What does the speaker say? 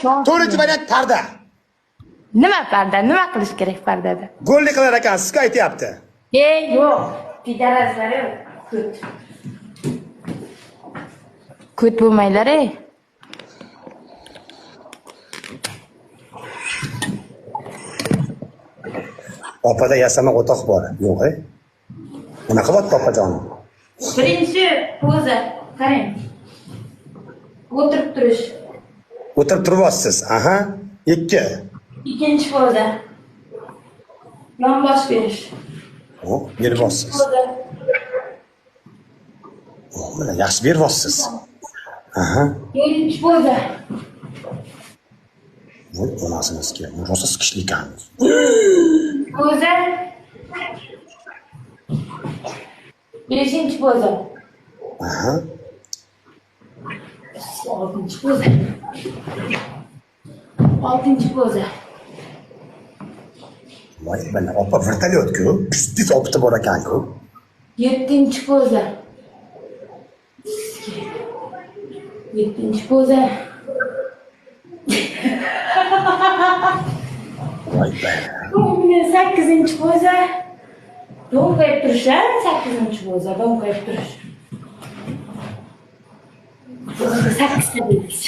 To'rtinchi variant parda. Nima parda? Nima qilish kerak pardada? Go'llik qilar ekan, sizga aytyapti. Yo'q. Pidarazlar yo'q. Kut bo'lmaylar, ey. Opada yasama o'toq bor. Yo'q, ey. Nima qilyapti opajonim? Birinchi poza, qarang. O'tirib turish. O'tirib turyapsiz. Aha. 2. Ikkinchi poza. Yonbosh berish. Hop, beryapsiz. Mana yaxshi beryapsiz. Aha. To'rtinchi poza. Voy, onasingizga rosa siqishli ekan. Poza. Beshinchi poza. Aha. Oltinchi poza. Oltinchi poza. Voy, mana opa vertolyot-ku, pis opti bor ekan-ku. Yettinchi poza. Yettinchi poza. Voy be. Sakkizinchi poza. Do'nqayib turish, sakkizinchi poza, do'nqayib turish. 8 ta deymiz.